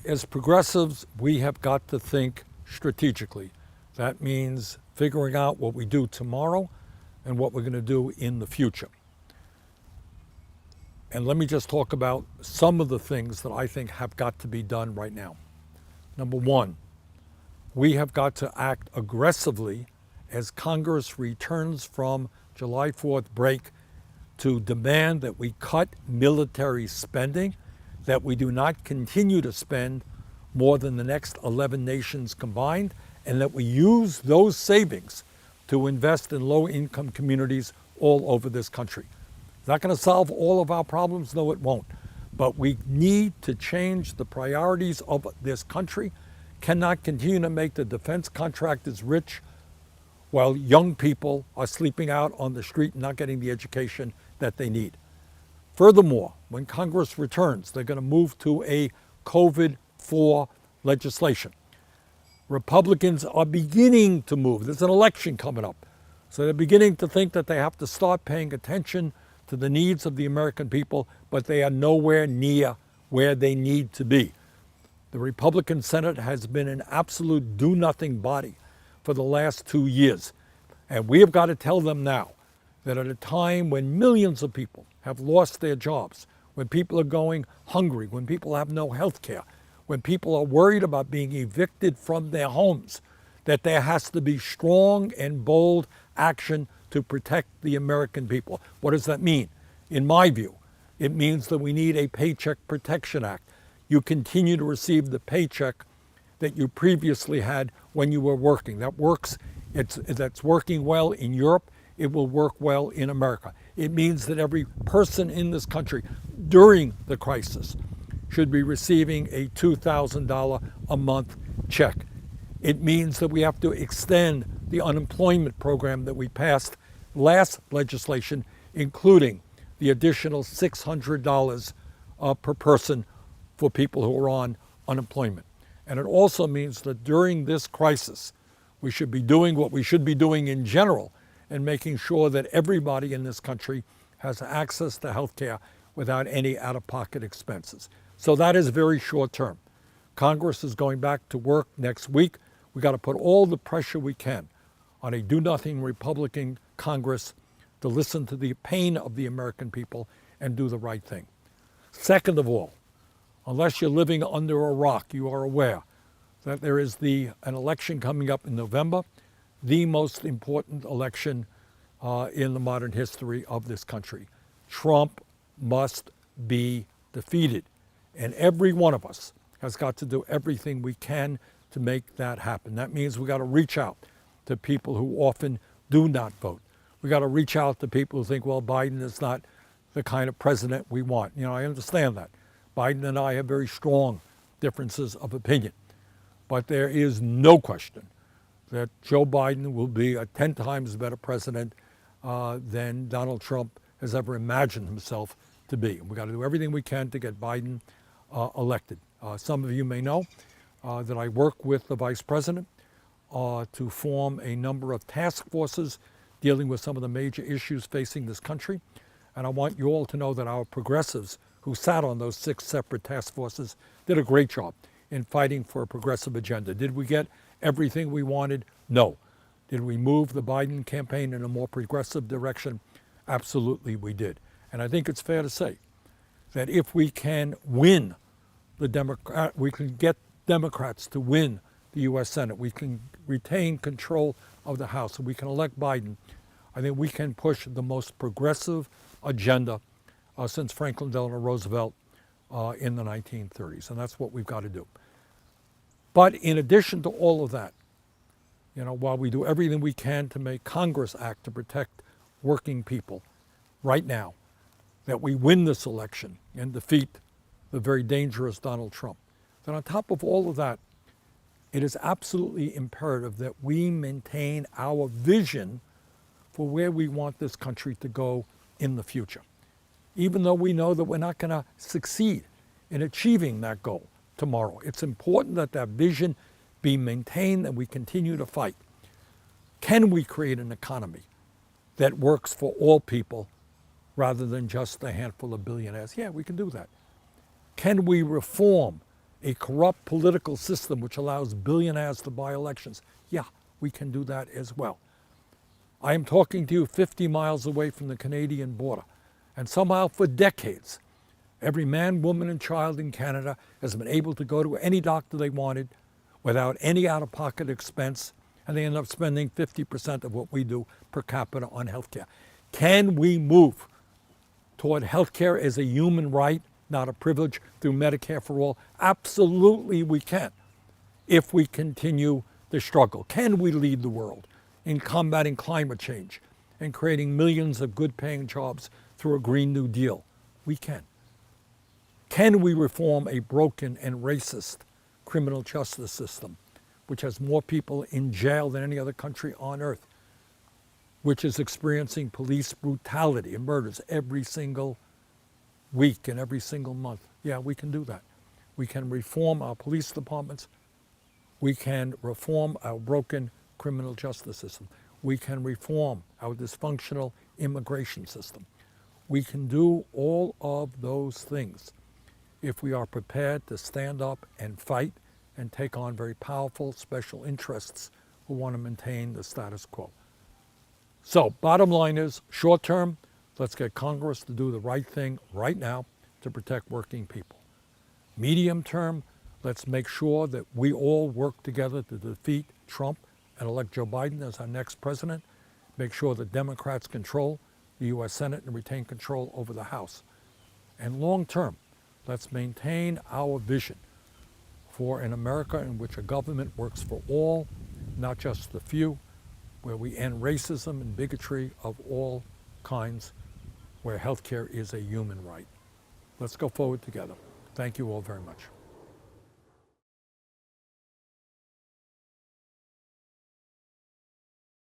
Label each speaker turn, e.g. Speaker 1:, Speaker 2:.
Speaker 1: As progressives, we have got to think strategically. That means figuring out what we do tomorrow and what we're going to do in the future. And let me just talk about some of the things that I think have got to be done right now. Number one, we have got to act aggressively as Congress returns from July 4th break to demand that we cut military spending, that we do not continue to spend more than the next 11 nations combined, and that we use those savings to invest in low-income communities all over this country. It's not going to solve all of our problems, no it won't. But we need to change the priorities of this country. Cannot continue to make the defense contractors rich while young people are sleeping out on the street and not getting the education that they need. Furthermore, when Congress returns, they're going to move to a COVID-4 legislation. Republicans are beginning to move. There's an election coming up. So they're beginning to think that they have to start paying attention to the needs of the American people, but they are nowhere near where they need to be. The Republican Senate has been an absolute do-nothing body for the last 2 years. And we have got to tell them now that at a time when millions of people have lost their jobs, when people are going hungry, when people have no health care, when people are worried about being evicted from their homes, that there has to be strong and bold action to protect the American people. What does that mean? In my view, it means that we need a Paycheck Protection Act. You continue to receive the paycheck that you previously had when you were working. That works. That's working well in Europe. It will work well in America. It means that every person in this country during the crisis should be receiving a $2,000 a month check. It means that we have to extend the unemployment program that we passed last legislation, including the additional $600 per person for people who are on unemployment. And it also means that during this crisis, we should be doing what we should be doing in general and making sure that everybody in this country has access to health care without any out-of-pocket expenses. So that is very short term. Congress is going back to work next week. We got to put all the pressure we can on a do-nothing Republican Congress to listen to the pain of the American people and do the right thing. Second of all, unless you're living under a rock, you are aware that there is an election coming up in November, the most important election in the modern history of this country. Trump must be defeated. And every one of us has got to do everything we can to make that happen. That means we got to reach out to people who often do not vote. We got to reach out to people who think, well, Biden is not the kind of president we want. You know, I understand that. Biden and I have very strong differences of opinion. But there is no question that Joe Biden will be a 10 times better president than Donald Trump has ever imagined himself to be. We got to do everything we can to get Biden elected. Some of you may know that I work with the vice president to form a number of task forces dealing with some of the major issues facing this country. And I want you all to know that our progressives who sat on those 6 separate task forces did a great job in fighting for a progressive agenda. Did we get everything we wanted? No. Did we move the Biden campaign in a more progressive direction? Absolutely we did. And I think it's fair to say that if we can win we can get Democrats to win the U.S. Senate, we can retain control of the House, and we can elect Biden, I think we can push the most progressive agenda since Franklin Delano Roosevelt in the 1930s, and that's what we've got to do. But in addition to all of that, you know, while we do everything we can to make Congress act to protect working people right now, that we win this election and defeat the very dangerous Donald Trump, then on top of all of that, it is absolutely imperative that we maintain our vision for where we want this country to go in the future. Even though we know that we're not going to succeed in achieving that goal tomorrow, it's important that that vision be maintained and we continue to fight. Can we create an economy that works for all people rather than just a handful of billionaires? Yeah, we can do that. Can we reform a corrupt political system which allows billionaires to buy elections. Yeah, we can do that as well. I am talking to you 50 miles away from the Canadian border, and somehow for decades, every man, woman, and child in Canada has been able to go to any doctor they wanted without any out-of-pocket expense, and they end up spending 50% of what we do per capita on healthcare. Can we move toward healthcare as a human right, not a privilege, through Medicare for all? Absolutely we can, if we continue the struggle. Can we lead the world in combating climate change and creating millions of good-paying jobs through a Green New Deal? We can. Can we reform a broken and racist criminal justice system, which has more people in jail than any other country on earth, which is experiencing police brutality and murders every single week and every single month? Yeah, we can do that. We can reform our police departments. We can reform our broken criminal justice system. We can reform our dysfunctional immigration system. We can do all of those things if we are prepared to stand up and fight and take on very powerful special interests who want to maintain the status quo. So, bottom line is, short term, let's get Congress to do the right thing right now to protect working people. Medium term, let's make sure that we all work together to defeat Trump and elect Joe Biden as our next president. Make sure that Democrats control the U.S. Senate and retain control over the House. And long term, let's maintain our vision for an America in which a government works for all, not just the few, where we end racism and bigotry of all kinds, where healthcare is a human right. Let's go forward together. Thank you all very much.